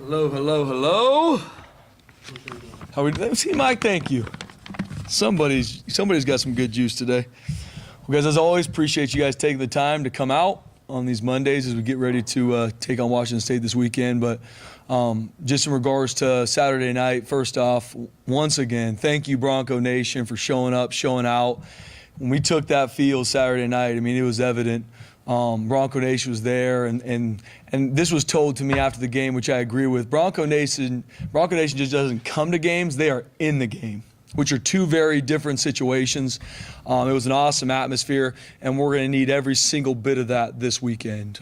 Hello, hello, hello. How we doing? See, Mike, thank you. Somebody's got some good juice today. Well, guys, as always, appreciate you guys taking the time to come out on these Mondays as we get ready to take on Washington State this weekend. But just in regards to Saturday night, first off, once again, thank you, Bronco Nation, for showing up, showing out. When we took that field Saturday night, I mean, it was evident. Bronco Nation was there, and this was told to me after the game, which I agree with. Bronco Nation just doesn't come to games; they are in the game, which are two very different situations. It was an awesome atmosphere, and we're going to need every single bit of that this weekend.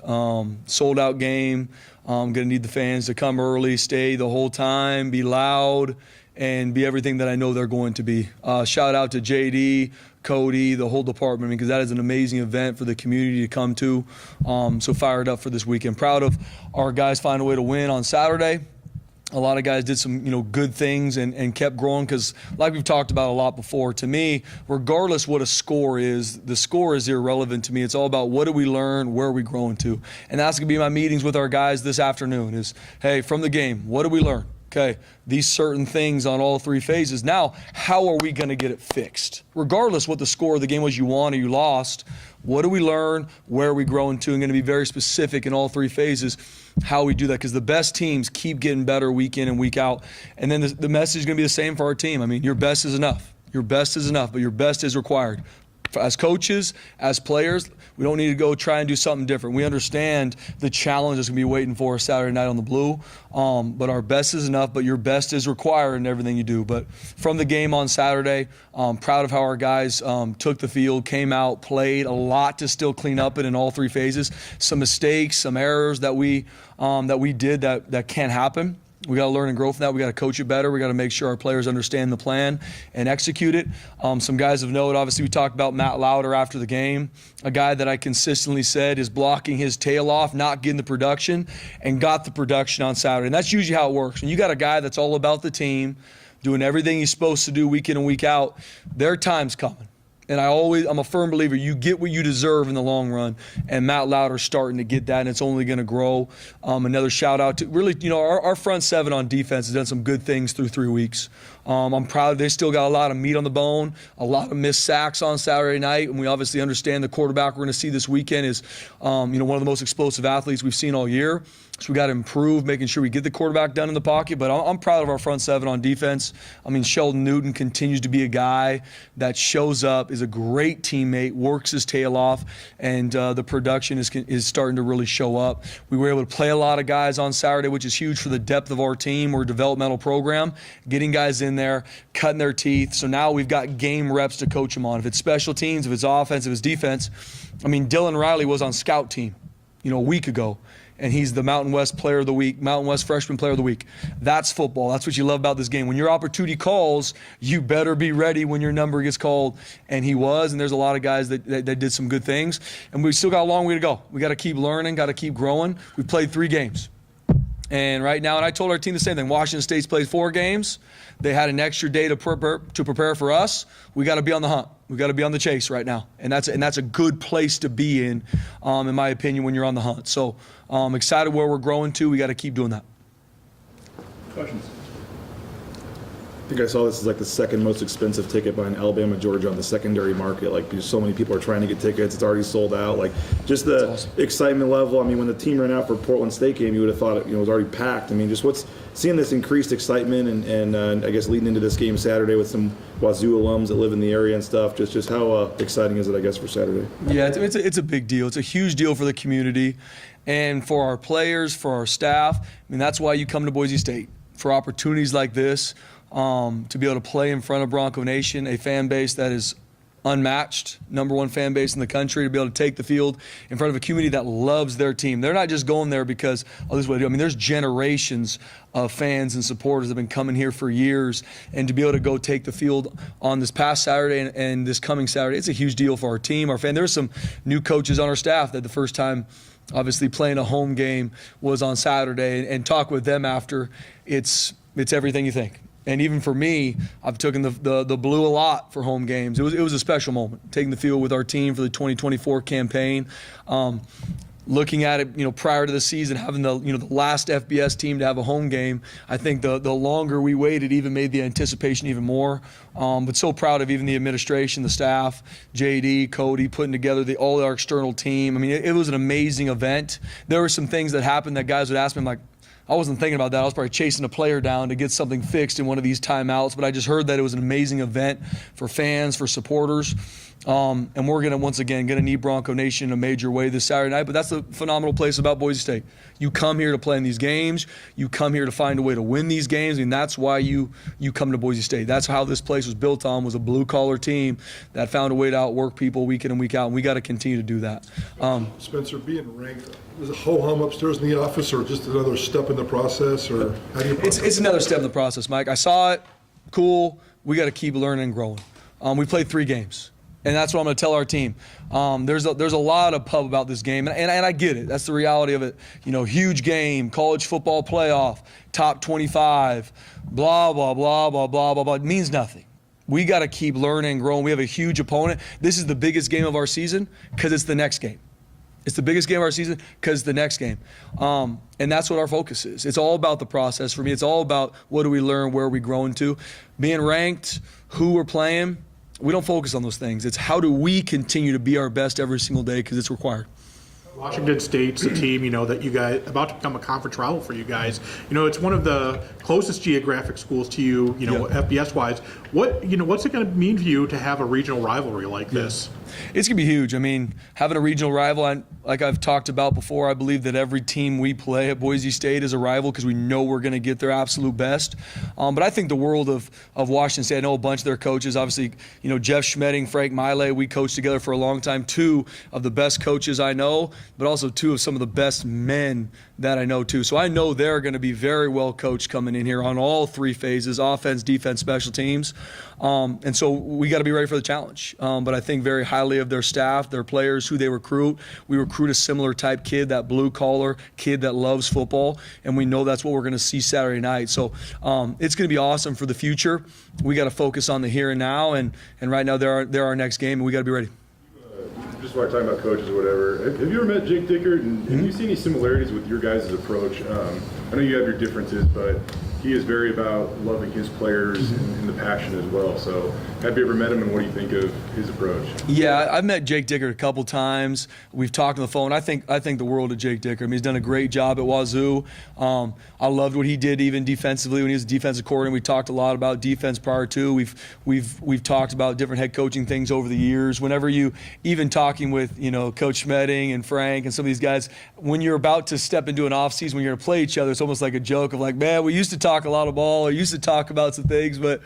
Sold out game. Going to need the fans to come early, stay the whole time, be loud, and be everything that I know they're going to be. Shout out to JD, Cody, the whole department, because that is an amazing event for the community to come to. So fired up for this weekend. Proud of our guys finding a way to win on Saturday. A lot of guys did some, good things and kept growing because, like we've talked about a lot before, to me, regardless what a score is, the score is irrelevant to me. It's all about what do we learn, where are we growing to. And that's going to be my meetings with our guys this afternoon is, hey, from the game, what do we learn? Okay, these certain things on all three phases. Now, how are we going to get it fixed? Regardless what the score of the game was, you won or you lost, what do we learn? Where are we growing to? I'm going to be very specific in all three phases how we do that because the best teams keep getting better week in and week out. And then the message is going to be the same for our team. I mean, your best is enough. Your best is enough, but your best is required. As coaches, as players, we don't need to go try and do something different. We understand the challenge that's going to be waiting for us Saturday night on the Blue, but our best is enough, but your best is required in everything you do. But from the game on Saturday, proud of how our guys took the field, came out, played, a lot to still clean up in all three phases. Some mistakes, some errors that we did that can't happen. We got to learn and grow from that. We got to coach it better. We got to make sure our players understand the plan and execute it. Some guys of note, obviously we talked about Matt Lauder after the game, a guy that I consistently said is blocking his tail off, not getting the production, and got the production on Saturday. And that's usually how it works. When you got a guy that's all about the team, doing everything he's supposed to do week in and week out, their time's coming. And I'm a firm believer you get what you deserve in the long run. And Matt Lauder's starting to get that, and it's only going to grow. Another shout out to really, our front seven on defense has done some good things through 3 weeks. I'm proud they still got a lot of meat on the bone, a lot of missed sacks on Saturday night. And we obviously understand the quarterback we're going to see this weekend is, one of the most explosive athletes we've seen all year. So we got to improve, making sure we get the quarterback done in the pocket. But I'm proud of our front seven on defense. I mean, Sheldon Newton continues to be a guy that shows up, is a great teammate, works his tail off, and the production is starting to really show up. We were able to play a lot of guys on Saturday, which is huge for the depth of our team. We're a developmental program, getting guys in there, cutting their teeth. So now we've got game reps to coach them on. If it's special teams, if it's offense, if it's defense. I mean, Dylan Riley was on scout team, a week ago. And he's the Mountain West Player of the Week, Mountain West Freshman Player of the Week. That's football. That's what you love about this game. When your opportunity calls, you better be ready when your number gets called. And he was, and there's a lot of guys that did some good things. And we still got a long way to go. We got to keep learning, got to keep growing. We played 3 games. And right now, and I told our team the same thing, Washington State's played 4 games. They had an extra day to prepare for us. We got to be on the hunt. We got to be on the chase right now. And that's a good place to be in my opinion, when you're on the hunt. So I'm excited where we're growing to. We got to keep doing that. Questions? I think I saw this is like the second most expensive ticket behind Alabama, Georgia on the secondary market. Like, because so many people are trying to get tickets, it's already sold out. Like, just the awesome excitement level. I mean, when the team ran out for Portland State game, you would have thought it was already packed. I mean, just seeing this increased excitement and I guess leading into this game Saturday with some Wazoo alums that live in the area and stuff. Just how exciting is it, I guess, for Saturday? Yeah, it's a big deal. It's a huge deal for the community and for our players, for our staff. I mean, that's why you come to Boise State, for opportunities like this. To be able to play in front of Bronco Nation, a fan base that is unmatched, #1 fan base in the country, to be able to take the field in front of a community that loves their team. They're not just going there because, this is what I do. I mean, there's generations of fans and supporters that have been coming here for years, and to be able to go take the field on this past Saturday and this coming Saturday, it's a huge deal for our team, our fan. There's some new coaches on our staff that the first time obviously playing a home game was on Saturday, and talk with them after, it's everything you think. And even for me, I've taken the blue a lot for home games. It was a special moment, taking the field with our team for the 2024 campaign. looking at it, prior to the season, having the last FBS team to have a home game, I think the longer we waited even made the anticipation even more. But so proud of even the administration, the staff, JD, Cody, putting together all our external team. I mean, it was an amazing event. There were some things that happened that guys would ask me, I'm like, I wasn't thinking about that. I was probably chasing a player down to get something fixed in one of these timeouts, but I just heard that it was an amazing event for fans, for supporters. And we're going to, once again, need Bronco Nation in a major way this Saturday night. But that's the phenomenal place about Boise State. You come here to play in these games. You come here to find a way to win these games. And that's why you come to Boise State. That's how this place was built on, was a blue-collar team that found a way to outwork people week in and week out. And we got to continue to do that. Spencer, being ranked, is it ho-hum upstairs in the office or just another step in the process? Or how do you process it's another step in the process, Mike. I saw it. Cool. We got to keep learning and growing. We played 3 games. And that's what I'm going to tell our team. There's a lot of pub about this game, and I get it. That's the reality of it. Huge game, college football playoff, top 25, blah, blah, blah, blah, blah, blah, blah. It means nothing. We got to keep learning and growing. We have a huge opponent. This is the biggest game of our season because it's the next game. It's the biggest game of our season because it's the next game. And that's what our focus is. It's all about the process for me. It's all about what do we learn, where are we growing to. Being ranked, who we're playing, we don't focus on those things. It's how do we continue to be our best every single day because it's required. Washington State's a team, that you guys about to become a conference rival for you guys. It's one of the closest geographic schools to you, FBS wise. What's it going to mean for you to have a regional rivalry like this? It's going to be huge. I mean, having a regional rival, like I've talked about before, I believe that every team we play at Boise State is a rival because we know we're going to get their absolute best. But I think the world of Washington State, I know a bunch of their coaches, obviously, Jeff Schmedding, Frank Miley, we coached together for a long time, 2 of the best coaches I know, but also 2 of some of the best men that I know too. So I know they're going to be very well coached coming in here on all 3 phases, offense, defense, special teams. And so we got to be ready for the challenge. But I think very highly of their staff, their players, who they recruit. We recruit a similar type kid, that blue-collar kid that loves football, and we know that's what we're going to see Saturday night. So it's going to be awesome for the future. We got to focus on the here and now, and right now they're our next game, and we got to be ready. Just while talking about coaches or whatever, have you ever met Jake Dickert, and have you seen any similarities with your guys' approach? I know you have your differences, but he is very about loving his players and the passion as well. So have you ever met him, and what do you think of his approach? Yeah, I've met Jake Dickert a couple times. We've talked on the phone. I think the world of Jake Dickert. I mean, he's done a great job at Wazoo. I loved what he did even defensively when he was defensive coordinator. We talked a lot about defense prior to. We've talked about different head coaching things over the years. Whenever you even talking with Coach Schmedding and Frank and some of these guys, when you're about to step into an off season when you're going to play each other, it's almost like a joke of like, man, we used to talk a lot of ball, or used to talk about some things, but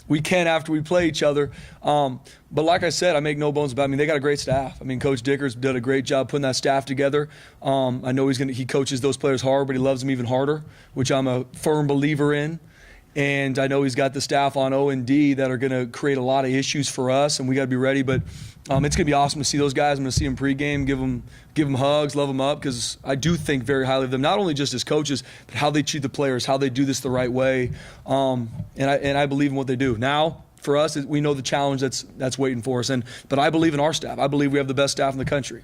we can after we play each other. But like I said, I make no bones about it. I mean, they got a great staff. I mean, Coach Dicker's did a great job putting that staff together. I know he coaches those players hard, but he loves them even harder, which I'm a firm believer in. And I know he's got the staff on O&D that are going to create a lot of issues for us, and we got to be ready. But it's going to be awesome to see those guys. I'm going to see them pregame, give them hugs, love them up, because I do think very highly of them, not only just as coaches, but how they treat the players, how they do this the right way. And I believe in what they do. Now, for us, we know the challenge that's waiting for us. But I believe in our staff. I believe we have the best staff in the country.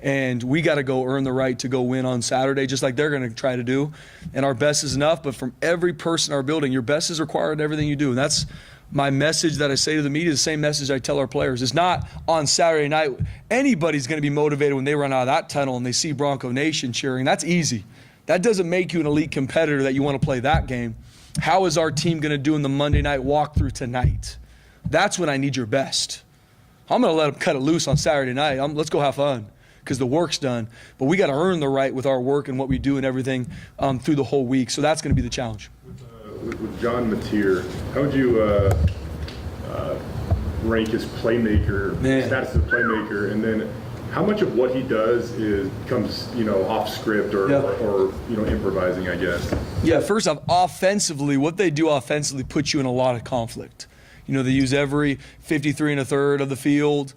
And we got to go earn the right to go win on Saturday, just like they're going to try to do. And our best is enough, but from every person in our building, your best is required in everything you do. And that's my message that I say to the media, the same message I tell our players. It's not on Saturday night. Anybody's going to be motivated when they run out of that tunnel and they see Bronco Nation cheering. That's easy. That doesn't make you an elite competitor that you want to play that game. How is our team going to do in the Monday night walkthrough tonight? That's when I need your best. I'm going to let them cut it loose on Saturday night. Let's go have fun, because the work's done. But we got to earn the right with our work and what we do and everything through the whole week. So that's going to be the challenge. With John Mateer, how would you rank his playmaker, status as a playmaker, and then how much of what he does comes off script or improvising, I guess? Yeah, first off, offensively, what they do offensively puts you in a lot of conflict. They use every 53 1/3 of the field.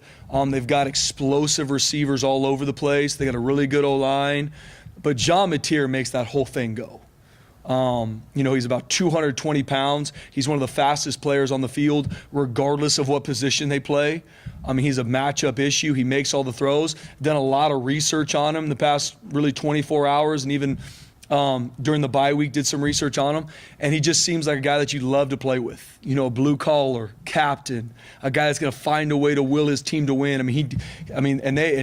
They've got explosive receivers all over the place. They got a really good O-line. But John Mateer makes that whole thing go. He's about 220 pounds. He's one of the fastest players on the field, regardless of what position they play. He's a matchup issue. He makes all the throws. Done a lot of research on him the past really 24 hours, and even during the bye week did some research on him. And he just seems like a guy that you'd love to play with. A blue collar, captain, a guy that's going to find a way to will his team to win. And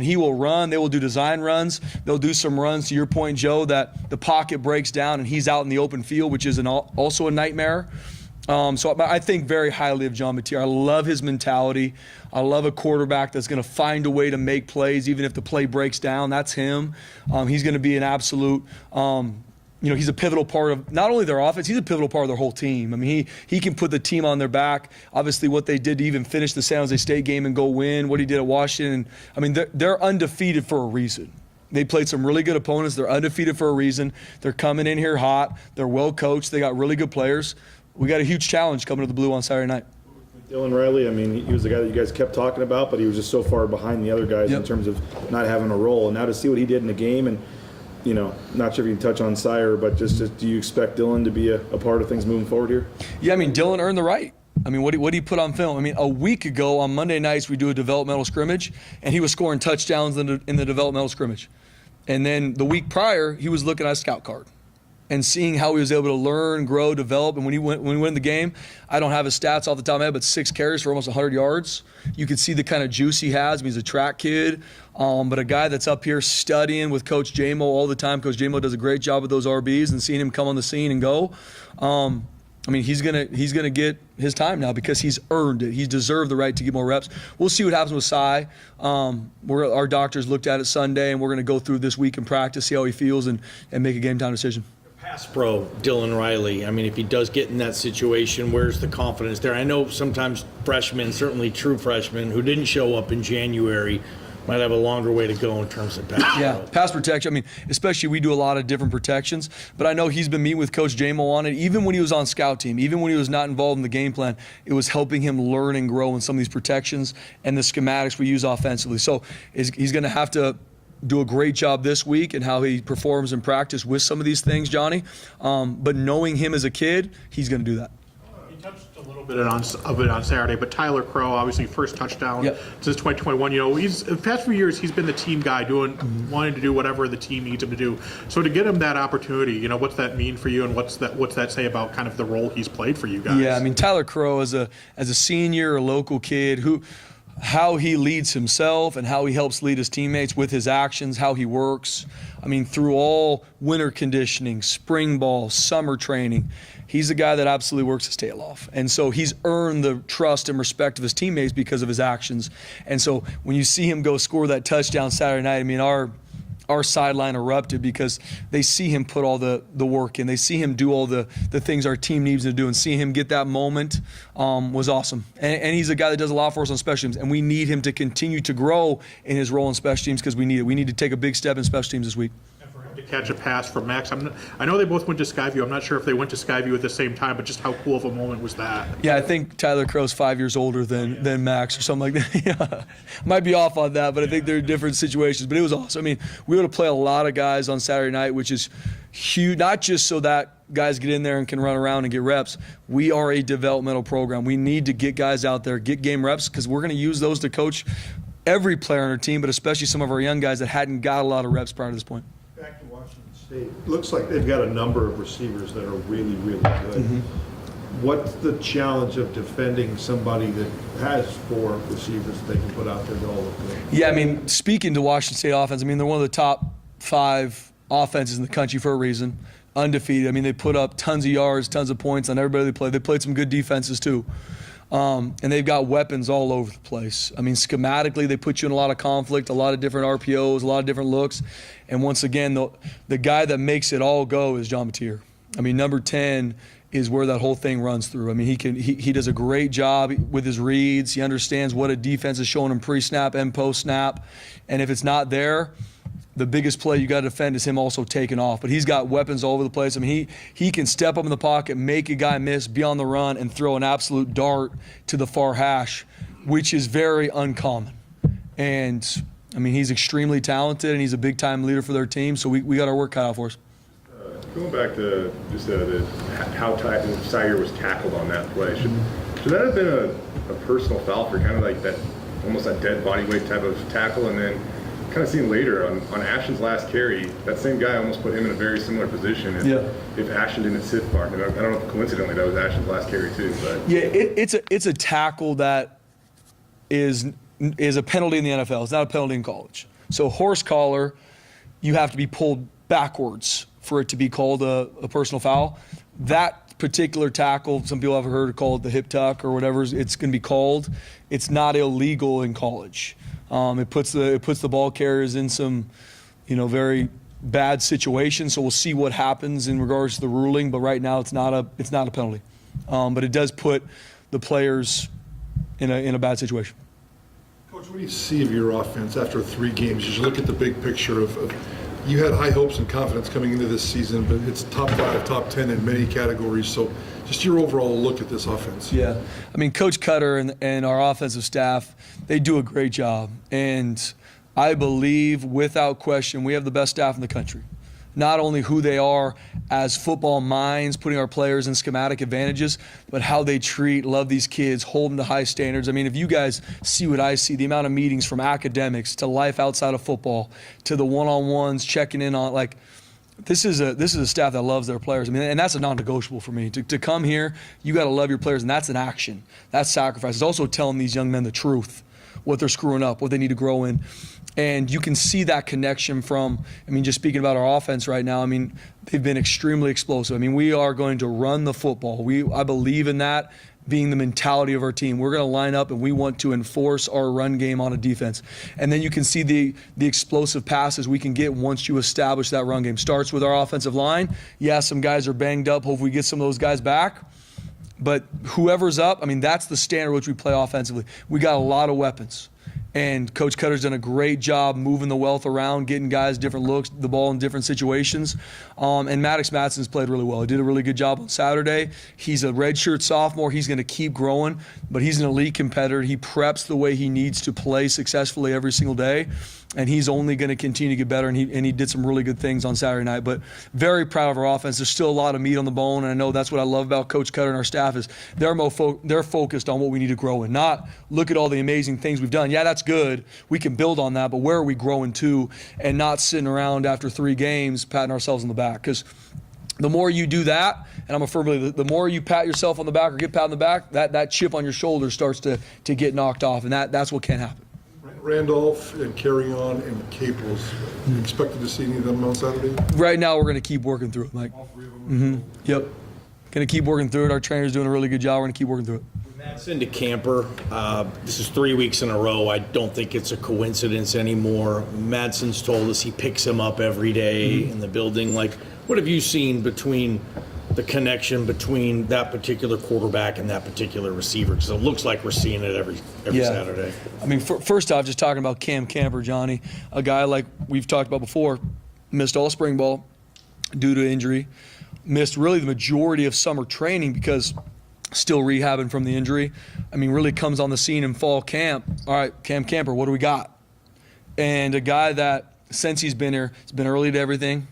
he will run. They will do design runs. They'll do some runs, to your point, Joe, that the pocket breaks down and he's out in the open field, which is also a nightmare. So I think very highly of John Mateer. I love his mentality. I love a quarterback that's going to find a way to make plays, even if the play breaks down. That's him. He's going to be an absolute, he's a pivotal part of not only their offense, he's a pivotal part of their whole team. He can put the team on their back. Obviously, what they did to even finish the San Jose State game and go win, what he did at Washington. They're undefeated for a reason. They played some really good opponents. They're undefeated for a reason. They're coming in here hot. They're well coached. They got really good players. We got a huge challenge coming to the Blue on Saturday night. Dylan Riley, he was the guy that you guys kept talking about, but he was just so far behind the other guys in terms of not having a role. And now to see what he did in the game, and not sure if you can touch on Sire, but just do you expect Dylan to be a part of things moving forward here? Yeah, Dylan earned the right. What did he put on film? A week ago on Monday nights we do a developmental scrimmage, and he was scoring touchdowns in the developmental scrimmage. And then the week prior, he was looking at a scout card and seeing how he was able to learn, grow, develop. And when we win the game, I don't have his stats off the top of my head, but 6 carries for almost 100 yards. You can see the kind of juice he has. He's a track kid, but a guy that's up here studying with Coach J-Mo all the time. Coach J-Mo does a great job with those RBs, and seeing him come on the scene and go. He's gonna get his time now because he's earned it. He's deserved the right to get more reps. We'll see what happens with Cy. Our doctors looked at it Sunday, and we're gonna go through this week in practice, see how he feels, and make a game time decision. Pass pro, Dylan Riley. If he does get in that situation, where's the confidence there? I know sometimes freshmen, certainly true freshmen, who didn't show up in January, might have a longer way to go in terms of pass pro. Pass protection. Especially we do a lot of different protections, but I know he's been meeting with Coach J-Mo on it. Even when he was on scout team, even when he was not involved in the game plan, it was helping him learn and grow in some of these protections and the schematics we use offensively. So he's going to have to do a great job this week and how he performs in practice with some of these things, Johnny. But knowing him as a kid, he's going to do that. You touched a little bit of it on Saturday, but Tyler Crow, obviously first touchdown since 2021. He's the past few years he's been the team guy, wanting to do whatever the team needs him to do. So to get him that opportunity, what's that mean for you, and what's that say about kind of the role he's played for you guys? Yeah, Tyler Crow as a senior, a local kid how he leads himself and how he helps lead his teammates with his actions, how he works. Through all winter conditioning, spring ball, summer training, he's a guy that absolutely works his tail off. And so he's earned the trust and respect of his teammates because of his actions. And so when you see him go score that touchdown Saturday night, our sideline erupted because they see him put all the work in. They see him do all the things our team needs to do, and see him get that moment was awesome. And he's a guy that does a lot for us on special teams, and we need him to continue to grow in his role in special teams because we need it. We need to take a big step in special teams this week. To catch a pass from Max. I know they both went to Skyview. I'm not sure if they went to Skyview at the same time, but just how cool of a moment was that? Yeah, I think Tyler Crow's 5 years older than Max or something like that. Might be off on that, but I think they're different situations. But it was awesome. We were able to play a lot of guys on Saturday night, which is huge, not just so that guys get in there and can run around and get reps. We are a developmental program. We need to get guys out there, get game reps, because we're going to use those to coach every player on our team, but especially some of our young guys that hadn't got a lot of reps prior to this point. Back to Washington State, looks like they've got a number of receivers that are really, really good. What's the challenge of defending somebody that has 4 receivers that they can put out there that all look good? Yeah, speaking to Washington State offense, they're one of the top 5 offenses in the country for a reason. Undefeated. They put up tons of yards, tons of points on everybody they played. They played some good defenses too. And they've got weapons all over the place. Schematically, they put you in a lot of conflict, a lot of different RPOs, a lot of different looks. And once again, the guy that makes it all go is John Mateer. Number 10 is where that whole thing runs through. He does a great job with his reads. He understands what a defense is showing him pre-snap and post-snap. And if it's not there, the biggest play you got to defend is him also taking off. But he's got weapons all over the place. He can step up in the pocket, make a guy miss, be on the run, and throw an absolute dart to the far hash, which is very uncommon. And, he's extremely talented, and he's a big-time leader for their team, so we got our work cut out for us. Going back to just how Sire was tackled on that play, should that have been a personal foul for kind of like that, almost that dead body weight type of tackle? And then kind of seen later on Ashton's last carry, that same guy almost put him in a very similar position if Ashton didn't sit far. And I don't know if coincidentally that was Ashton's last carry too. But Yeah, it's a tackle that is a penalty in the NFL. It's not a penalty in college. So horse collar, you have to be pulled backwards for it to be called a personal foul. That particular tackle, some people have heard it called the hip tuck or whatever it's going to be called. It's not illegal in college. It puts the ball carriers in some, very bad situations. So we'll see what happens in regards to the ruling. But right now, it's not a penalty. But it does put the players in a bad situation. Coach, what do you see of your offense after 3 games? You look at the big picture of you had high hopes and confidence coming into this season, but it's top 5, top 10 in many categories. So just your overall look at this offense. Yeah. I mean, Coach Koetter and our offensive staff, they do a great job. And I believe, without question, we have the best staff in the country. Not only who they are as football minds, putting our players in schematic advantages, but how they love these kids, hold them to high standards. I mean, if you guys see what I see, the amount of meetings from academics to life outside of football to the one-on-ones, checking in on, this is a staff that loves their players. I mean, and that's a non-negotiable for me. To come here, you got to love your players, and that's an action. That's sacrifice. It's also telling these young men the truth, what they're screwing up, what they need to grow in. And you can see that connection from, just speaking about our offense right now, they've been extremely explosive. We are going to run the football. I believe in that being the mentality of our team. We're going to line up and we want to enforce our run game on a defense. And then you can see the explosive passes we can get once you establish that run game. Starts with our offensive line. Yeah, some guys are banged up. Hopefully we get some of those guys back. But whoever's up, that's the standard which we play offensively. We got a lot of weapons. And Coach Koetter's done a great job moving the wealth around, getting guys different looks, the ball in different situations. And Maddox Matson's played really well. He did a really good job on Saturday. He's a redshirt sophomore. He's going to keep growing, but he's an elite competitor. He preps the way he needs to play successfully every single day. And he's only going to continue to get better, and he did some really good things on Saturday night. But very proud of our offense. There's still a lot of meat on the bone, and I know that's what I love about Coach Koetter and our staff is they're focused on what we need to grow in, not look at all the amazing things we've done. Yeah, that's good. We can build on that, but where are we growing to, and not sitting around after 3 games patting ourselves on the back. Because the more you do that, and I'm a firm believer, the more you pat yourself on the back or get pat on the back, that chip on your shoulder starts to get knocked off, and that's what can't happen. Randolph and Carry-On and Caples, expected to see any of them on Saturday? Right now, we're going to keep working through it, Mike. All 3 of them? Yep. Going to keep working through it. Our trainer's doing a really good job. We're going to keep working through it. Madsen to Camper. This is 3 weeks in a row. I don't think it's a coincidence anymore. Madsen's told us he picks him up every day in the building. What have you seen between the connection between that particular quarterback and that particular receiver? Because it looks like we're seeing it every Saturday. First off, just talking about Cam Camper, Johnny, a guy like we've talked about before, missed all spring ball due to injury, missed really the majority of summer training because still rehabbing from the injury. Really comes on the scene in fall camp. All right, Cam Camper, what do we got? And a guy that, since he's been here, has been early to everything,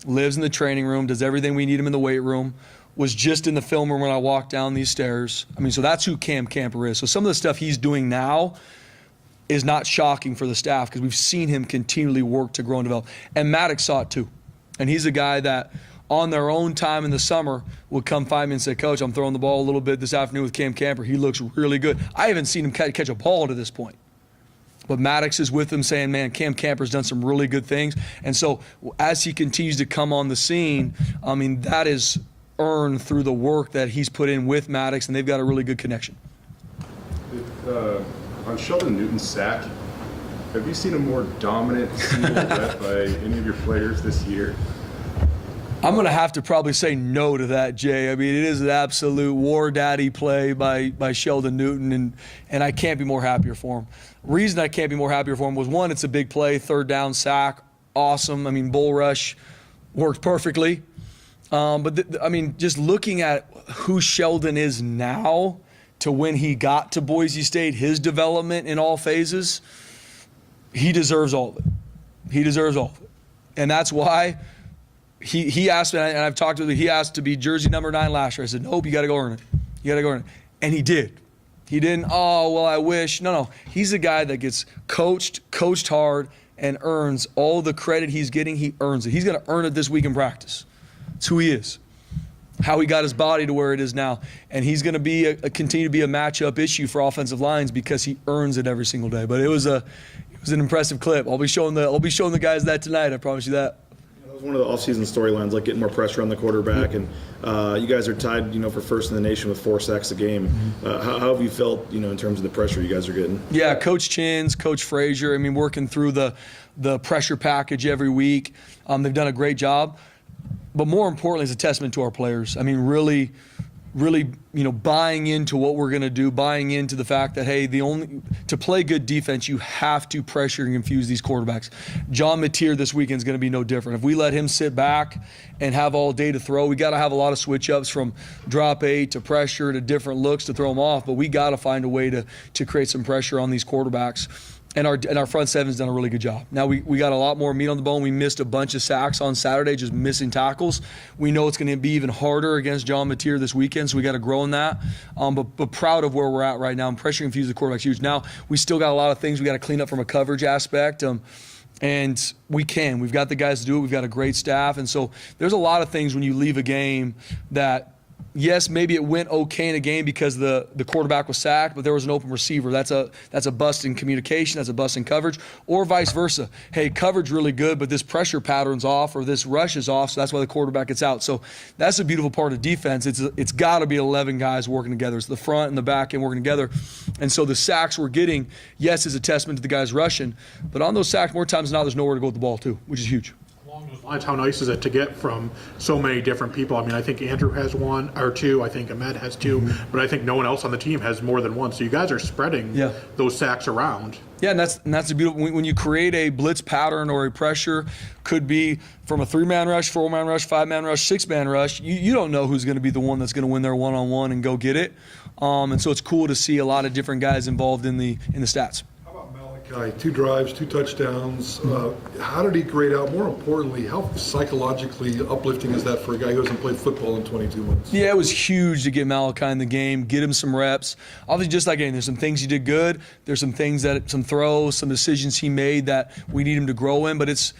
lives in the training room, does everything we need him in the weight room, was just in the film room when I walked down these stairs. So that's who Cam Camper is. So some of the stuff he's doing now is not shocking for the staff because we've seen him continually work to grow and develop. And Maddox saw it too. And he's a guy that on their own time in the summer would come find me and say, Coach, I'm throwing the ball a little bit this afternoon with Cam Camper. He looks really good. I haven't seen him catch a ball to this point. But Maddox is with him saying, man, Cam Camper's done some really good things. And so as he continues to come on the scene, that is earned through the work that he's put in with Maddox, and they've got a really good connection. On Sheldon Newton's sack, have you seen a more dominant single rep by any of your players this year? I'm going to have to probably say no to that, Jay. It is an absolute war daddy play by Sheldon Newton, and I can't be more happier for him. Reason I can't be more happier for him was, one, it's a big play, 3rd down sack, awesome. Bull rush worked perfectly. Just looking at who Sheldon is now to when he got to Boise State, his development in all phases, he deserves all of it. He deserves all of it. And that's why he asked me, and I've talked to him, he asked to be jersey number 9 last year. I said, nope, you got to go earn it. You got to go earn it. And he did. He didn't, oh, well, I wish. No. He's a guy that gets coached hard, and earns all the credit he's getting. He earns it. He's going to earn it this week in practice. It's who he is. How he got his body to where it is now. And he's going to be continue to be a matchup issue for offensive lines because he earns it every single day. But it was an impressive clip. I'll be showing the guys that tonight. I promise you that. That was one of the offseason storylines, like getting more pressure on the quarterback. And you guys are tied, for first in the nation with 4 sacks a game. How have you felt, in terms of the pressure you guys are getting? Yeah, Coach Chins, Coach Frazier, working through the pressure package every week. They've done a great job. But more importantly, it's a testament to our players. Really, buying into what we're going to do, buying into the fact that, hey, to play good defense, you have to pressure and confuse these quarterbacks. John Mateer this weekend is going to be no different. If we let him sit back and have all day to throw, we got to have a lot of switch-ups from drop 8 to pressure to different looks to throw them off. But we got to find a way to create some pressure on these quarterbacks. And our front seven's done a really good job. Now we got a lot more meat on the bone. We missed a bunch of sacks on Saturday, just missing tackles. We know it's going to be even harder against John Mateer this weekend, so we got to grow in that. But proud of where we're at right now. And pressure and confuse the quarterback's huge. Now we still got a lot of things we got to clean up from a coverage aspect. And we can. We've got the guys to do it. We've got a great staff. And so there's a lot of things when you leave a game that, yes, maybe it went okay in a game because the quarterback was sacked, but there was an open receiver. That's a bust in communication. That's a bust in coverage, or vice versa. Hey, coverage really good, but this pressure pattern's off or this rush is off, so that's why the quarterback gets out. So that's a beautiful part of defense. It's got to be 11 guys working together. It's the front and the back end working together. And so the sacks we're getting, yes, is a testament to the guys rushing, but on those sacks, more times than not, there's nowhere to go with the ball too, which is huge. Along those lines, how nice is it to get from so many different people? I think Andrew has 1 or 2. I think Ahmed has 2, but I think no one else on the team has more than 1. So you guys are spreading those sacks around. Yeah, and that's a beautiful. When you create a blitz pattern or a pressure, could be from a 3-man rush, 4-man rush, 5-man rush, 6-man rush. You don't know who's going to be the one that's going to win their one-on-one and go get it. And so it's cool to see a lot of different guys involved in the stats. 2 drives, 2 touchdowns. How did he grade out? More importantly, how psychologically uplifting is that for a guy who hasn't played football in 22 months? Yeah, it was huge to get Malachi in the game, get him some reps. Obviously, just like anything, there's some things he did good. There's some things some throws, some decisions he made that we need him to grow in. But it's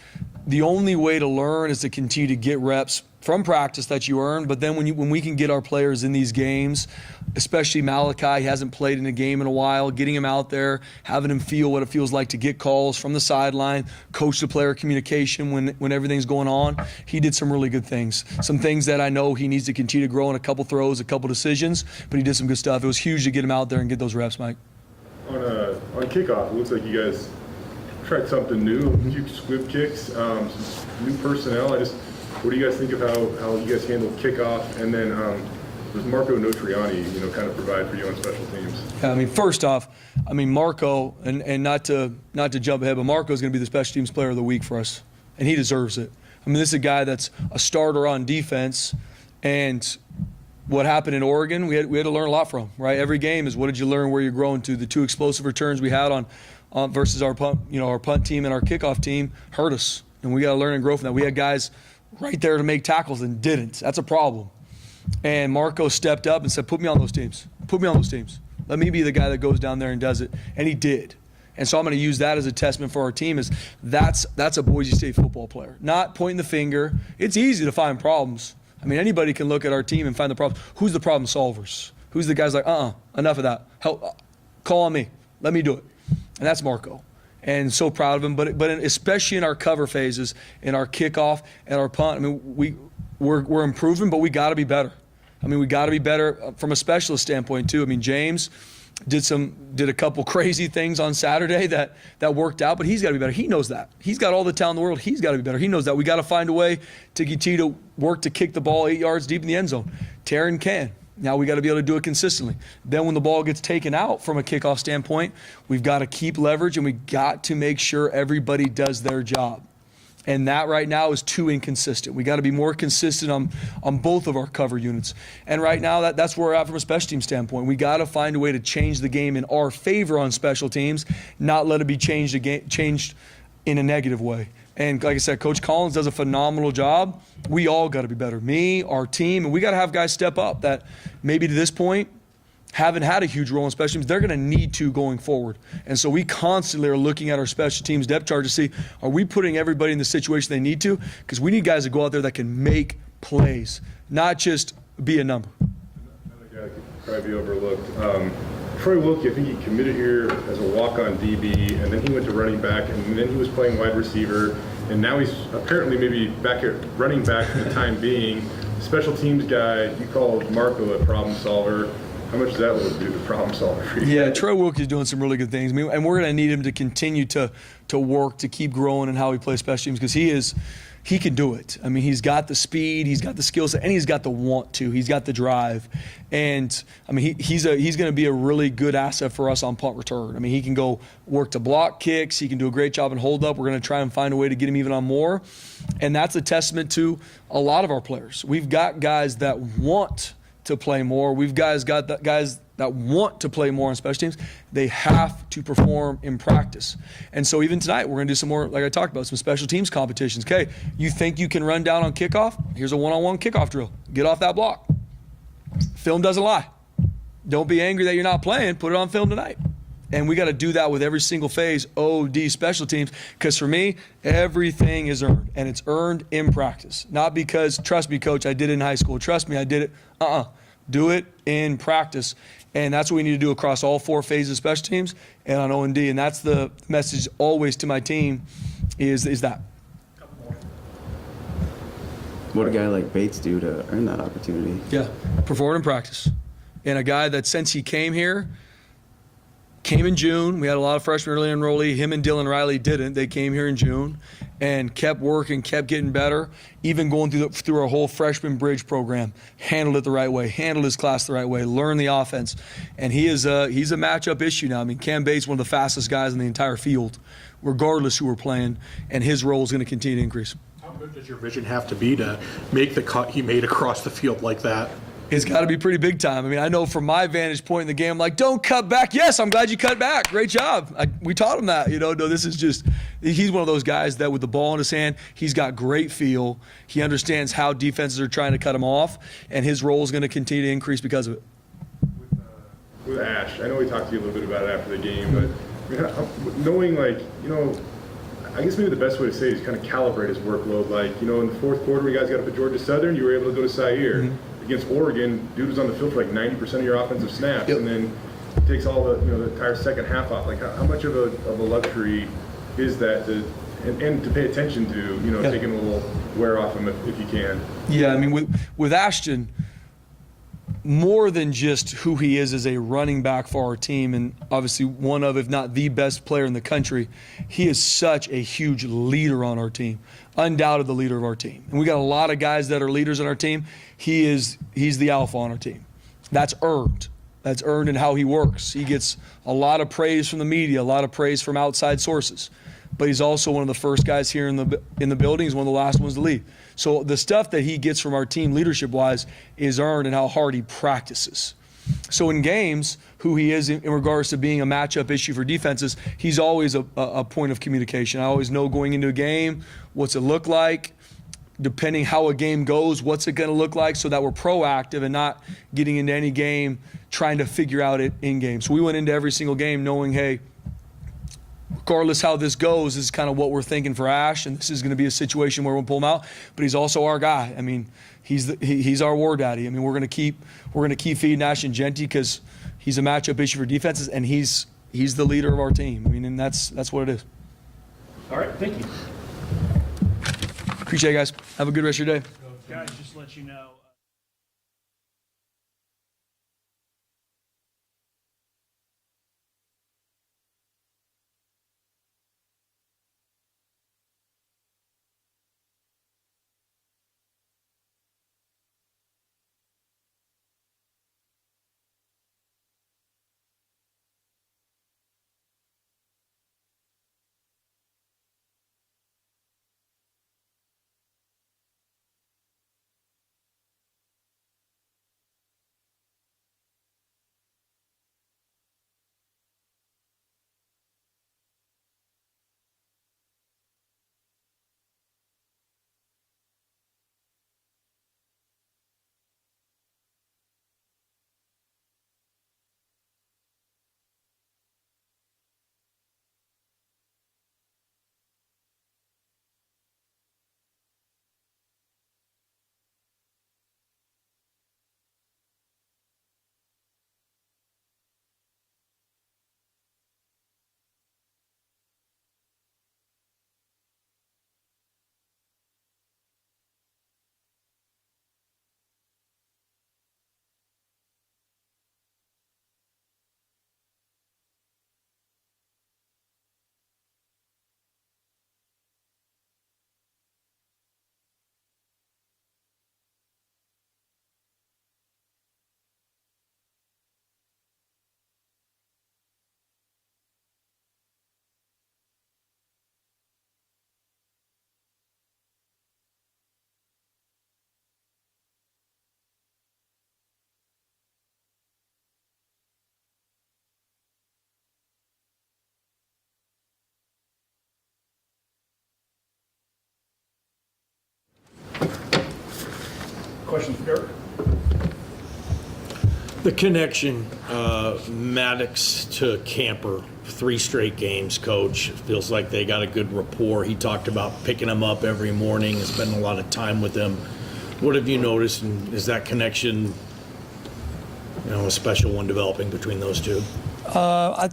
the only way to learn is to continue to get reps from practice that you earn. But then when we can get our players in these games, especially Malachi, he hasn't played in a game in a while, getting him out there, having him feel what it feels like to get calls from the sideline, coach to player communication when everything's going on. He did some really good things. Some things that I know he needs to continue to grow in, a couple throws, a couple decisions, but he did some good stuff. It was huge to get him out there and get those reps, Mike. On kickoff, it looks like you guys tried something new, a few squib kicks, some new personnel. What do you guys think of how you guys handled kickoff? And then does Marco Notriani, kind of provide for you on special teams? Yeah, first off, Marco, and not to jump ahead, but Marco is going to be the special teams player of the week for us, and he deserves it. This is a guy that's a starter on defense, and what happened in Oregon, we had to learn a lot from, right? Every game is what did you learn, where you're growing to. The 2 explosive returns we had on versus our punt team and our kickoff team hurt us, and we got to learn and grow from that. We had guys right there to make tackles and didn't. That's a problem. And Marco stepped up and said, put me on those teams. Put me on those teams. Let me be the guy that goes down there and does it. And he did. And so I'm going to use that as a testament for our team is that's a Boise State football player. Not pointing the finger. It's easy to find problems. Anybody can look at our team and find the problems. Who's the problem solvers? Who's the guys like, enough of that. Help, call on me. Let me do it. And that's Marco. And so proud of him, but especially in our cover phases, in our kickoff and our punt, we're improving, but we got to be better. We got to be better from a specialist standpoint too. James did a couple crazy things on Saturday that worked out, but he's got to be better. He knows that. He's got all the talent in the world. He's got to be better. He knows that. We got to find a way to continue to work to kick the ball 8 yards deep in the end zone. Taryn can. Now we got to be able to do it consistently. Then when the ball gets taken out from a kickoff standpoint, we've got to keep leverage and we got to make sure everybody does their job. And that right now is too inconsistent. We got to be more consistent on both of our cover units. And right now that's where we're at from a special team standpoint. We got to find a way to change the game in our favor on special teams, not let it be changed in a negative way. And like I said, Coach Collins does a phenomenal job. We all got to be better. Me, our team, and we got to have guys step up that maybe to this point haven't had a huge role in special teams. They're going to need to going forward. And so we constantly are looking at our special teams depth chart to see, are we putting everybody in the situation they need to? Because we need guys to go out there that can make plays, not just be a number. Another guy that could probably be overlooked. Troy Wilkie, I think he committed here as a walk-on DB, and then he went to running back, and then he was playing wide receiver, and now he's apparently maybe back at running back for the time being. Special teams guy, you called Marco a problem solver. How much does that little dude a problem solver for you? Yeah, Troy Wilkie's doing some really good things. I mean, and we're going to need him to continue to work, to keep growing in how he plays special teams, because he can do it. I mean, he's got the speed, he's got the skill set, and he's got the want to. He's got the drive. And, I mean, he's going to be a really good asset for us on punt return. I mean, he can go work to block kicks. He can do a great job in hold up. We're going to try and find a way to get him even on more. And that's a testament to a lot of our players. We've got guys that want to play more. We've guys that want to play more on special teams. They have to perform in practice. And so even tonight, we're going to do some more, like I talked about, some special teams competitions. Okay, you think you can run down on kickoff? Here's a one-on-one kickoff drill. Get off that block. Film doesn't lie. Don't be angry that you're not playing. Put it on film tonight. And we got to do that with every single phase, OD special teams, because for me, everything is earned, and it's earned in practice. Not because, trust me, coach, I did it in high school. Trust me, I did it. Do it in practice. And that's what we need to do across all 4 phases of special teams and on O&D. And that's the message always to my team is that. What a guy like Bates do to earn that opportunity? Yeah, perform in practice. And a guy that since he came here, came in June. We had a lot of freshmen early enrollee. Him and Dylan Riley didn't. They came here in June and kept working, kept getting better, even going through our whole freshman bridge program. Handled it the right way, handled his class the right way, learned the offense. And he's a matchup issue now. I mean, Cam Bates, one of the fastest guys in the entire field, regardless who we're playing, and his role is going to continue to increase. How good does your vision have to be to make the cut he made across the field like that? It's got to be pretty big time. I mean, I know from my vantage point in the game, I'm like, don't cut back. Yes, I'm glad you cut back. Great job. We taught him that. No, this is just, he's one of those guys that with the ball in his hand, he's got great feel. He understands how defenses are trying to cut him off, and his role is going to continue to increase because of it. With Ash, I know we talked to you a little bit about it after the game, but I mean, knowing, like, I guess maybe the best way to say it is kind of calibrate his workload. Like, in the fourth quarter, you guys got up at Georgia Southern, you were able to go to Zaire. Mm-hmm. Against Oregon, dude was on the field for like 90% of your offensive snaps, and then takes all the the entire second half off. Like, how much of a luxury is that and to pay attention to taking a little wear off him if you can. Yeah, I mean with Ashton, more than just who he is as a running back for our team, and obviously one of, if not the best player in the country, he is such a huge leader on our team. Undoubted the leader of our team. And we got a lot of guys that are leaders on our team. He's the alpha on our team. That's earned. That's earned in how he works. He gets a lot of praise from the media, a lot of praise from outside sources. But he's also one of the first guys here in the building. He's one of the last ones to leave. So the stuff that he gets from our team leadership-wise is earned in how hard he practices. So in games, who he is in regards to being a matchup issue for defenses, he's always a point of communication. I always know going into a game, what's it look like? Depending how a game goes, what's it going to look like, so that we're proactive and not getting into any game trying to figure out it in game. So we went into every single game knowing, hey, regardless how this goes, this is kind of what we're thinking for Ash, and this is going to be a situation where we'll pull him out. But he's also our guy. I mean, he's our war daddy. I mean, we're going to keep feeding Ash and Genty because he's a matchup issue for defenses, and he's the leader of our team. I mean, and that's what it is. All right, thank you. Appreciate it, guys. Have a good rest of your day. Guys, just let you know. Questions for Dirk? The connection, Maddox to Camper, 3 straight games, Coach. Feels like they got a good rapport. He talked about picking him up every morning and spending a lot of time with him. What have you noticed, and is that connection, a special one developing between those two? I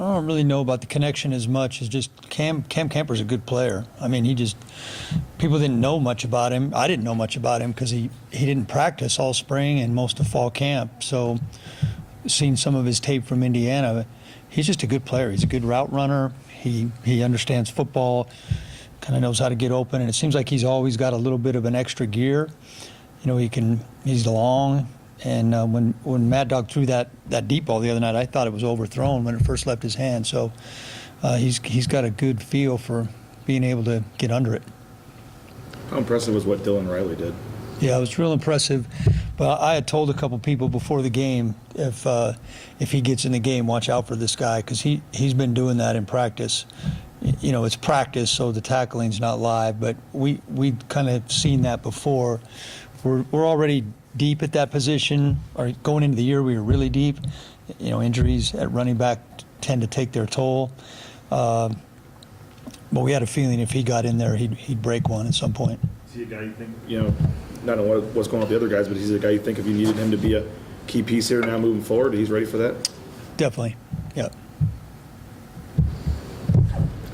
don't really know about the connection as much as just Cam Camper's a good player. I mean, people didn't know much about him. I didn't know much about him because he didn't practice all spring and most of fall camp. So seen some of his tape from Indiana. He's just a good player. He's a good route runner. He understands football, kind of knows how to get open, and it seems like he's always got a little bit of an extra gear. He's long. And when Mad Dog threw that deep ball the other night, I thought it was overthrown when it first left his hand. So he's got a good feel for being able to get under it. How impressive was what Dylan Riley did? Yeah, it was real impressive. But I had told a couple people before the game, if he gets in the game, watch out for this guy, because he's been doing that in practice. It's practice, so the tackling's not live. But we'd kind of seen that before. We're already deep at that position, or going into the year we were really deep. Injuries at running back tend to take their toll. But we had a feeling if he got in there, he'd break one at some point. Is he a guy you think? Not know what's going on with the other guys, but he's a guy you think if you needed him to be a key piece here now moving forward, he's ready for that? Definitely, yeah.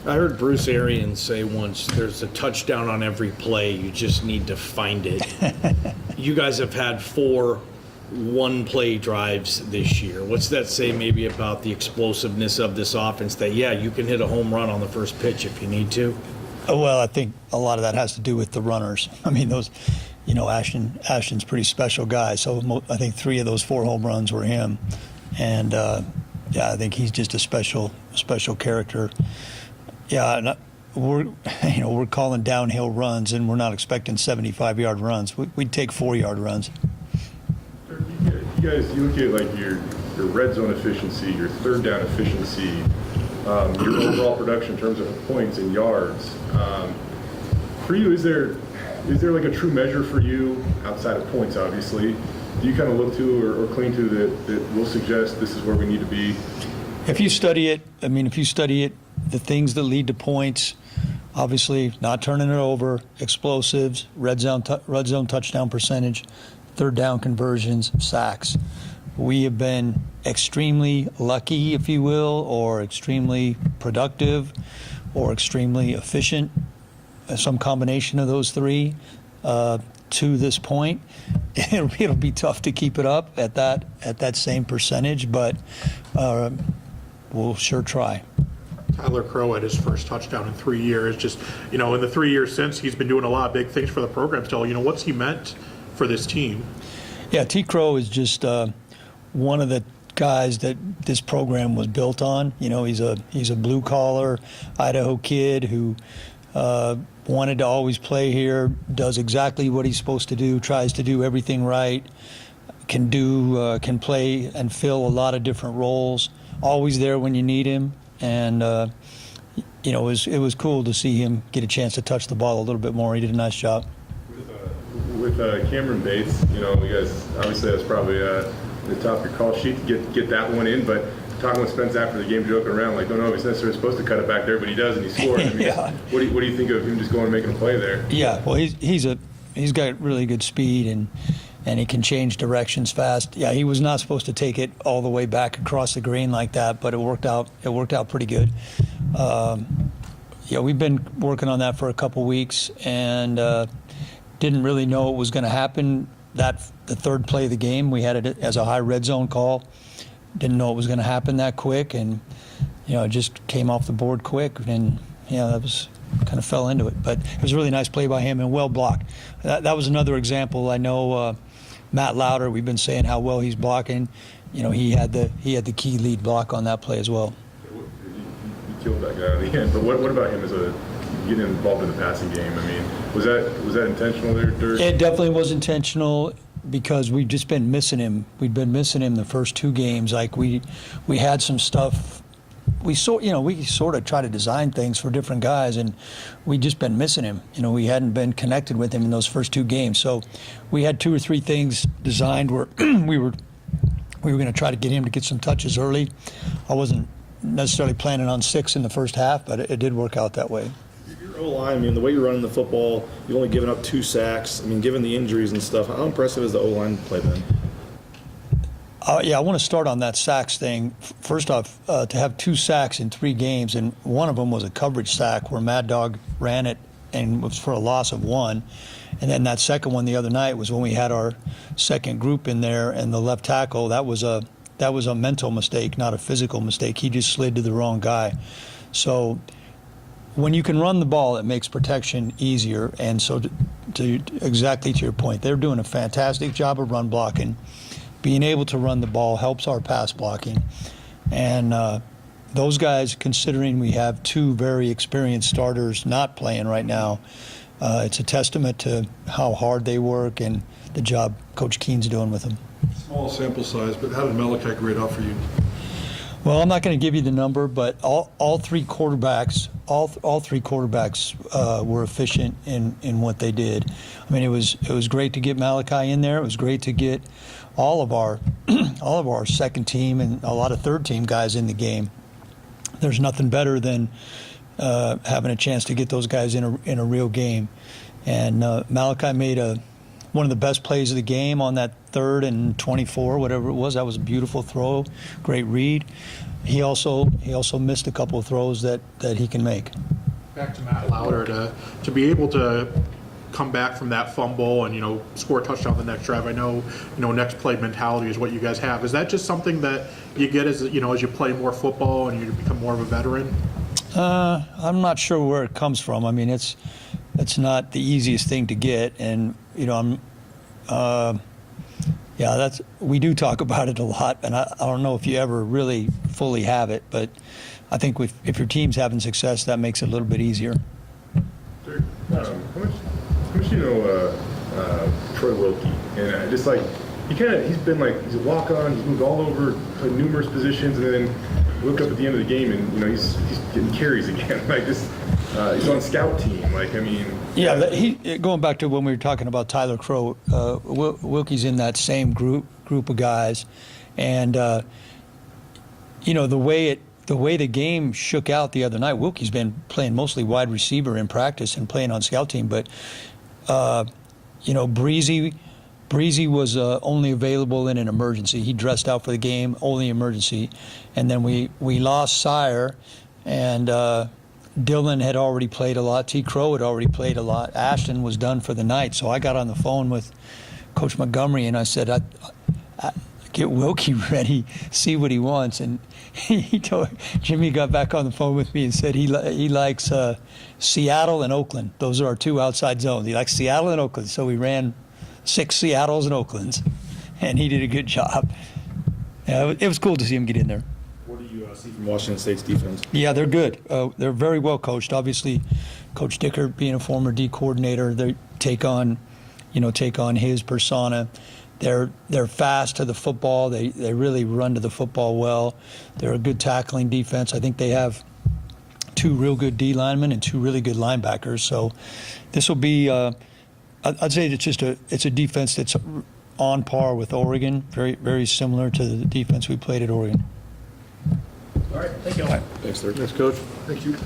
I heard Bruce Arians say once, there's a touchdown on every play, you just need to find it. You guys have had 4 one-play drives this year. What's that say maybe about the explosiveness of this offense that, you can hit a home run on the first pitch if you need to? Well, I think a lot of that has to do with the runners. I mean, those, Ashton's a pretty special guy. So I think 3 of those 4 home runs were him. And, I think he's just a special character. Yeah, we're calling downhill runs, and we're not expecting 75-yard runs. We'd take 4-yard runs. You look at like your red zone efficiency, your third down efficiency, your overall production in terms of points and yards. For you, is there like a true measure for you outside of points? Obviously, do you kind of look to or cling to that will suggest this is where we need to be? If you study it, the things that lead to points, obviously not turning it over, explosives, red zone touchdown percentage, third down conversions, sacks. We have been extremely lucky, if you will, or extremely productive, or extremely efficient, some combination of those 3 to this point. It'll be tough to keep it up at that same percentage, but we'll sure try. Tyler Crow had his first touchdown in 3 years. Just, in the 3 years since, he's been doing a lot of big things for the program still. What's he meant for this team? Yeah, T. Crow is just one of the guys that this program was built on. He's a blue-collar Idaho kid who wanted to always play here, does exactly what he's supposed to do, tries to do everything right, can play and fill a lot of different roles, always there when you need him. And it was cool to see him get a chance to touch the ball a little bit more. He did a nice job. With Cameron Bates, you guys, obviously that's probably the top of your call sheet to get that one in. But talking with Spence after the game, joking around, like, don't know if he's necessarily supposed to cut it back there, but he does, and he scores. I mean, Yeah. What do you think of him just going and making a play there? Yeah, well, he's got really good speed and he can change directions fast. Yeah, he was not supposed to take it all the way back across the green like that, but it worked out pretty good. We've been working on that for a couple weeks and didn't really know it was going to happen. The third play of the game, we had it as a high red zone call. Didn't know it was going to happen that quick, and it just came off the board quick, and that was kind of fell into it. But it was a really nice play by him and well blocked. That was another example. I know Matt Lauder, we've been saying how well he's blocking. He had the key lead block on that play as well. He killed that guy in the end. But what about him as getting involved in the passing game? I mean, was that intentional there, Dirk? It definitely was intentional because we've just been missing him. We'd been missing him the first 2 games. Like we had some stuff we sort of try to design things for different guys, and we just been missing him. We hadn't been connected with him in those first 2 games. So we had 2 or 3 things designed where we were going to try to get him to get some touches early. I wasn't necessarily planning on 6 in the first half, but it did work out that way. Your O-line, I mean, the way you're running the football, you've only given up 2 sacks. I mean, given the injuries and stuff, how impressive has the O-line play been? Yeah, I want to start on that sacks thing. First off, to have 2 sacks in 3 games, and one of them was a coverage sack where Mad Dog ran it and was for a loss of 1. And then that second one the other night was when we had our second group in there, and the left tackle, that was a mental mistake, not a physical mistake. He just slid to the wrong guy. So when you can run the ball, it makes protection easier. And so exactly to your point, they're doing a fantastic job of run blocking. Being able to run the ball helps our pass blocking. And those guys, considering we have 2 very experienced starters not playing right now, it's a testament to how hard they work and the job Coach Keen's doing with them. Small sample size, but how did Malachi grade out for you? Well, I'm not going to give you the number, but all 3 quarterbacks, were efficient in what they did. I mean, it was great to get Malachi in there. It was great to get all of our second team and a lot of third team guys in the game. There's nothing better than having a chance to get those guys in a real game. And Malachi made one of the best plays of the game on that 3rd and 24, whatever it was. That was a beautiful throw, great read. He also missed a couple of throws that he can make. Back to Matt Lauder, to be able to come back from that fumble and score a touchdown the next drive. I know next play mentality is what you guys have. Is that just something that you get as you play more football and you become more of a veteran? I'm not sure where it comes from. I mean, it's not the easiest thing to get, and we do talk about it a lot, and I don't know if you ever really fully have it, but I think if your team's having success, that makes it a little bit easier. Dirk, how much do you know Troy Wilkie? And just like he's a walk-on. He's moved all over, played numerous positions, and then look up at the end of the game, and he's getting carries again. Like this, he's on scout team. Like, I mean, yeah. Going back to when we were talking about Tyler Crow, Wilkie's in that same group of guys, and the way the game shook out the other night, Wilkie's been playing mostly wide receiver in practice and playing on scout team, but Breezy was only available in an emergency. He dressed out for the game, only emergency. And then we lost Sire, and Dylan had already played a lot. T. Crow had already played a lot. Ashton was done for the night. So I got on the phone with Coach Montgomery, and I said, I get Wilkie ready, see what he wants. And Jimmy got back on the phone with me and said he likes Seattle and Oakland. Those are our 2 outside zones. He likes Seattle and Oakland. So we ran 6 Seattles and Oaklands, and he did a good job. Yeah, it was cool to see him get in there. What do you see from Washington State's defense? Yeah, they're good. They're very well coached. Obviously, Coach Dicker, being a former D coordinator, they take on his persona. They're fast to the football. They really run to the football well. They're a good tackling defense. I think they have 2 real good D linemen and 2 really good linebackers. So this will be. I'd say it's a defense that's on par with Oregon, very very similar to the defense we played at Oregon. All right, thank you. Thanks, Dirk. Thanks, Coach. Thank you.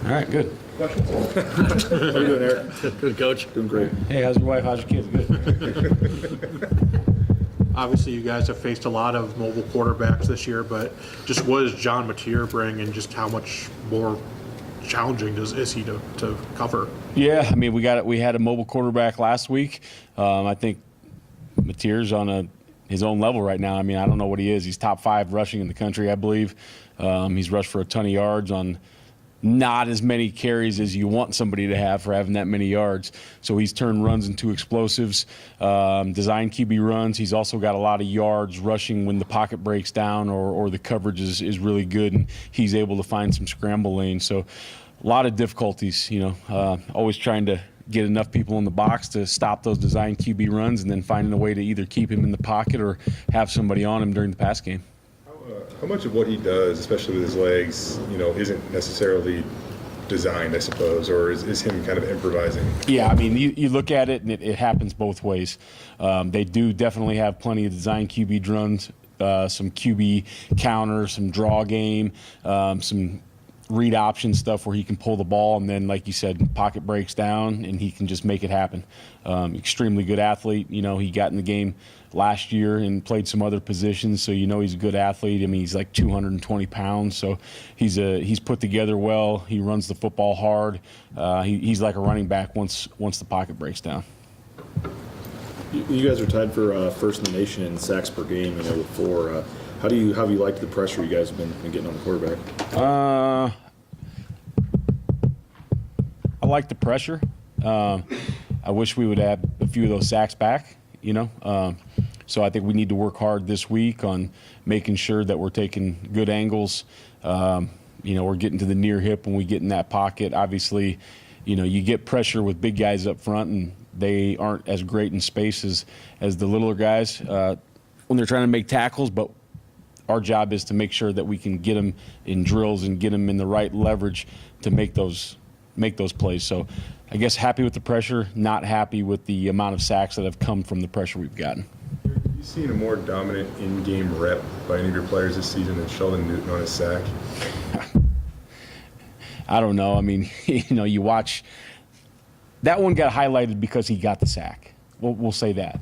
All right, good. How you doing, Eric? Good, Coach. Doing great. Hey, how's your wife? How's your kids? Good. Obviously, you guys have faced a lot of mobile quarterbacks this year, but just what does John Mateer bring, and just how much more challenging is he to cover? Yeah, I mean, we had a mobile quarterback last week. I think Mateer's on his own level right now. I mean, I don't know what he is. He's top 5 rushing in the country, I believe. He's rushed for a ton of yards on not as many carries as you want somebody to have for having that many yards. So he's turned runs into explosives, design QB runs. He's also got a lot of yards rushing when the pocket breaks down or the coverage is really good, and he's able to find some scramble lanes. So a lot of difficulties, always trying to get enough people in the box to stop those design QB runs, and then finding a way to either keep him in the pocket or have somebody on him during the pass game. How much of what he does, especially with his legs, isn't necessarily designed, I suppose, or is him kind of improvising? Yeah, I mean, you look at it, and it happens both ways. They do definitely have plenty of design QB runs, some QB counter, some draw game, some read option stuff where he can pull the ball, and then, like you said, pocket breaks down, and he can just make it happen. Extremely good athlete. He got in the game last year and played some other positions, so he's a good athlete. I mean, he's like 220 pounds, so he's put together well. He runs the football hard. He's like a running back once the pocket breaks down. You guys are tied for first in the nation in sacks per game. With 4. How have you liked the pressure you guys have been getting on the quarterback? I like the pressure. I wish we would have a few of those sacks back. So I think we need to work hard this week on making sure that we're taking good angles. We're getting to the near hip when we get in that pocket. Obviously, you get pressure with big guys up front, and they aren't as great in space as the littler guys when they're trying to make tackles. But our job is to make sure that we can get them in drills and get them in the right leverage to make those plays. So I guess happy with the pressure, not happy with the amount of sacks that have come from the pressure we've gotten. Have you seen a more dominant in-game rep by any of your players this season than Sheldon Newton on his sack? I don't know. I mean, you watch – that one got highlighted because he got the sack. We'll say that.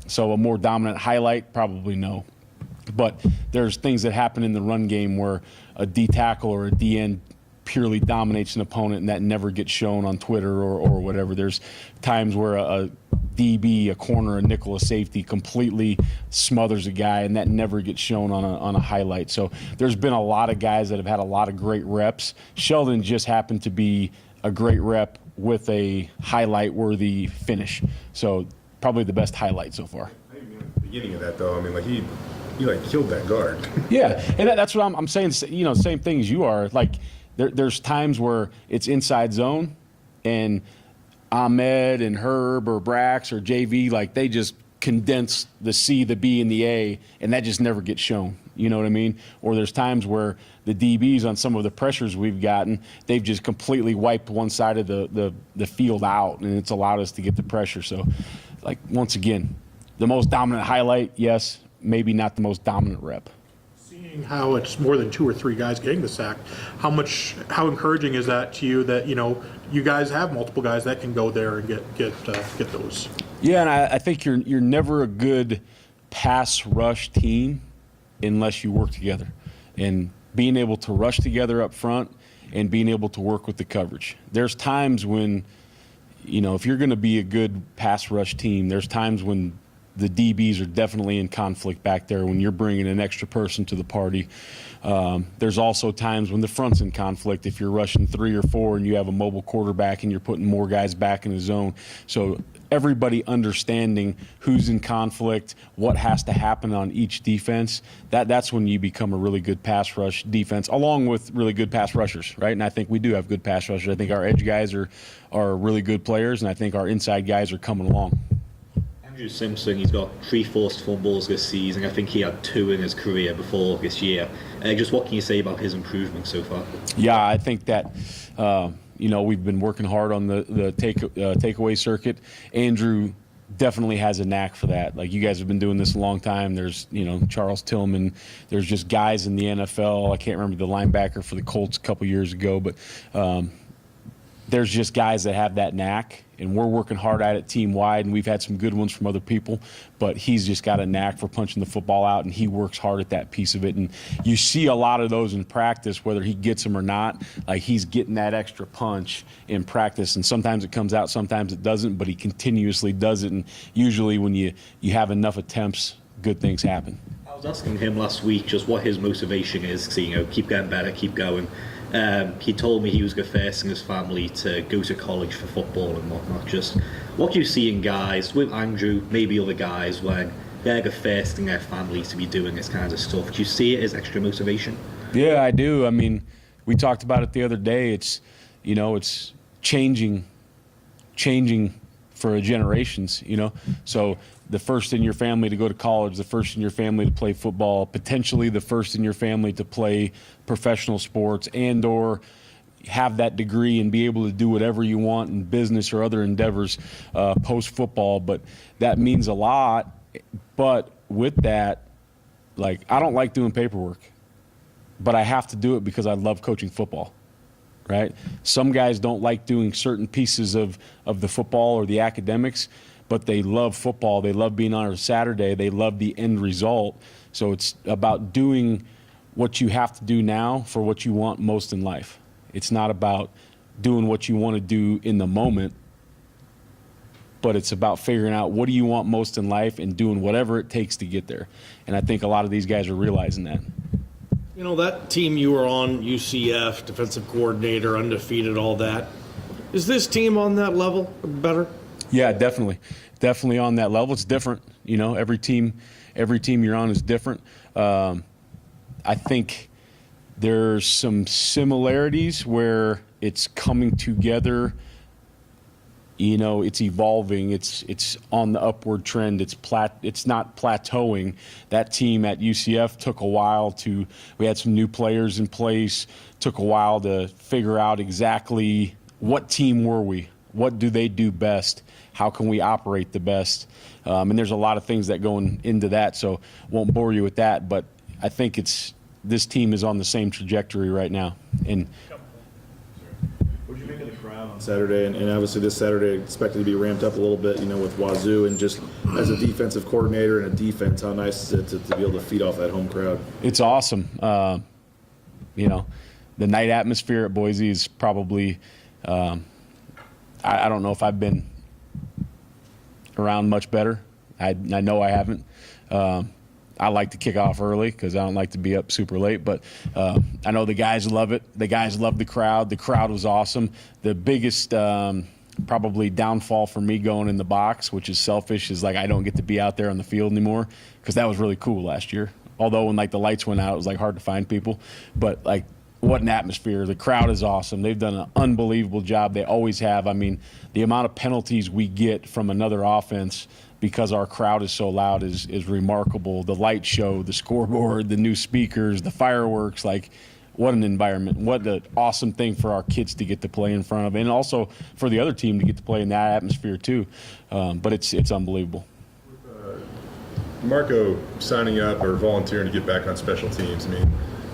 So a more dominant highlight, probably no. But there's things that happen in the run game where a D tackle or a D end purely dominates an opponent, and that never gets shown on Twitter or whatever. There's times where a DB, a corner, a nickel, a safety completely smothers a guy, and that never gets shown on a highlight. So there's been a lot of guys that have had a lot of great reps. Sheldon just happened to be a great rep with a highlight-worthy finish. So probably the best highlight so far. I didn't mean at the beginning of that, though. I mean, he killed that guard. Yeah, and that's what I'm saying. Same thing as you are. Like there's times where it's inside zone, and Ahmed and Herb or Brax or JV, like they just condense the C, the B, and the A, and that just never gets shown. You know what I mean? Or there's times where the DBs on some of the pressures we've gotten, they've just completely wiped one side of the field out, and it's allowed us to get the pressure. So, like, once again, the most dominant highlight, yes, maybe not the most dominant rep. Seeing how it's more than 2 or 3 guys getting the sack, how encouraging is that to you that you guys have multiple guys that can go there and get those? Yeah, and I think you're never a good pass rush team unless you work together, and being able to rush together up front and being able to work with the coverage. There's times when, if you're going to be a good pass rush team, there's times when the DBs are definitely in conflict back there when you're bringing an extra person to the party. There's also times when the front's in conflict if you're rushing 3 or 4 and you have a mobile quarterback and you're putting more guys back in the zone. So everybody understanding who's in conflict, what has to happen on each defense, that's when you become a really good pass rush defense, along with really good pass rushers, right? And I think we do have good pass rushers. I think our edge guys are really good players, and I think our inside guys are coming along. Andrew Simpson, he's got 3 forced fumbles this season. I think he had 2 in his career before this year. Just what can you say about his improvement so far? Yeah, I think that we've been working hard on the takeaway circuit. Andrew definitely has a knack for that. Like, you guys have been doing this a long time. There's, Charles Tillman. There's just guys in the NFL. I can't remember the linebacker for the Colts a couple years ago, but there's just guys that have that knack, and we're working hard at it team-wide, and we've had some good ones from other people, but he's just got a knack for punching the football out, and he works hard at that piece of it. And you see a lot of those in practice, whether he gets them or not. Like, he's getting that extra punch in practice, and sometimes it comes out, sometimes it doesn't, but he continuously does it, and usually when you have enough attempts, good things happen. I was asking him last week just what his motivation is to, keep getting better, keep going. He told me he was going first in his family to go to college for football and whatnot. Just what do you see in guys, with Andrew, maybe other guys, when they're the first in their family to be doing this kind of stuff? Do you see it as extra motivation? Yeah, I do. I mean, we talked about it the other day. It's, it's changing for generations, So the first in your family to go to college, the first in your family to play football, potentially the first in your family to play professional sports and or have that degree and be able to do whatever you want in business or other endeavors post-football. But that means a lot. But with that, like, I don't like doing paperwork, but I have to do it because I love coaching football. Right? Some guys don't like doing certain pieces of the football or the academics, but they love football. They love being on a Saturday. They love the end result. So it's about doing what you have to do now for what you want most in life. It's not about doing what you want to do in the moment, but it's about figuring out what do you want most in life and doing whatever it takes to get there. And I think a lot of these guys are realizing that. That team you were on, UCF, defensive coordinator, undefeated, all that. Is this team on that level better? Yeah, definitely. Definitely on that level. It's different. Every team you're on is different. I think there's some similarities where it's coming together. It's evolving. It's on the upward trend. It's not plateauing. That team at UCF took a while we had some new players in place, took a while to figure out exactly what team were we, what do they do best, how can we operate the best. And there's a lot of things that go into that, so won't bore you with that, but I think this team is on the same trajectory right now. And what did you make of the crowd on Saturday? And obviously this Saturday expected to be ramped up a little bit, with Wazoo, and just as a defensive coordinator and a defense, how nice is it to be able to feed off that home crowd? It's awesome. The night atmosphere at Boise is probably, I don't know if I've been around much better. I know I haven't. I like to kick off early because I don't like to be up super late, but I know the guys love it. The guys love the crowd. The crowd was awesome. The biggest probably downfall for me going in the box, which is selfish, is like I don't get to be out there on the field anymore because that was really cool last year. Although when the lights went out, it was hard to find people. But what an atmosphere. The crowd is awesome. They've done an unbelievable job. They always have. I mean, the amount of penalties we get from another offense because our crowd is so loud is remarkable. The light show, the scoreboard, the new speakers, the fireworks, what an environment. What an awesome thing for our kids to get to play in front of, and also for the other team to get to play in that atmosphere too. But it's unbelievable. Marco signing up or volunteering to get back on special teams,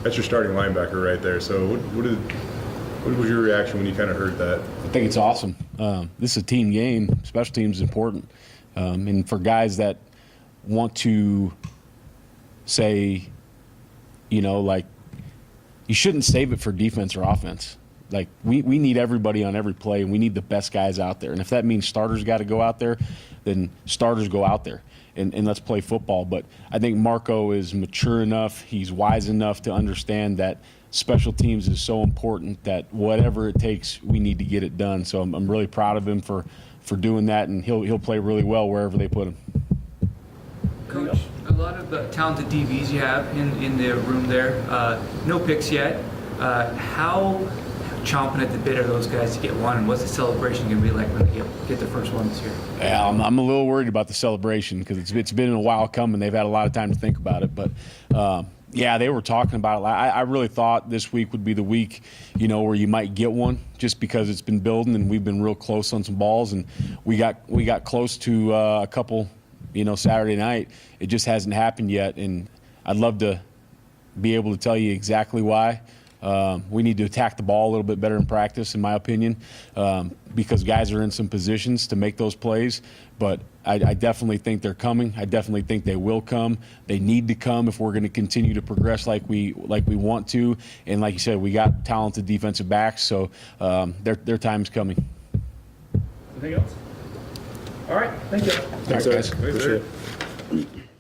that's your starting linebacker right there. So what was your reaction when you kind of heard that? I think it's awesome. This is a team game. Special teams is important. And for guys that want to say, you shouldn't save it for defense or offense. We need everybody on every play, and we need the best guys out there. And if that means starters got to go out there, then starters go out there. And let's play football. But I think Marco is mature enough, he's wise enough to understand that special teams is so important that whatever it takes, we need to get it done. So I'm really proud of him for doing that, and he'll play really well wherever they put him. Coach, a lot of talented DBs you have in the room there. No picks yet. How chomping at the bit are those guys to get one, and what's the celebration going to be like when they get their first one this year? Yeah, I'm a little worried about the celebration because it's been a while coming. They've had a lot of time to think about it, but Yeah, they were talking about it. I really thought this week would be the week, where you might get one, just because it's been building and we've been real close on some balls, and we got close to a couple, Saturday night. It just hasn't happened yet, and I'd love to be able to tell you exactly why. We need to attack the ball a little bit better in practice, in my opinion, because guys are in some positions to make those plays. But I definitely think they're coming. I definitely think they will come. They need to come if we're going to continue to progress like we want to. And like you said, we got talented defensive backs, so their time's coming. Anything else? All right, thank you. Thanks, All right, guys. guys. Appreciate it.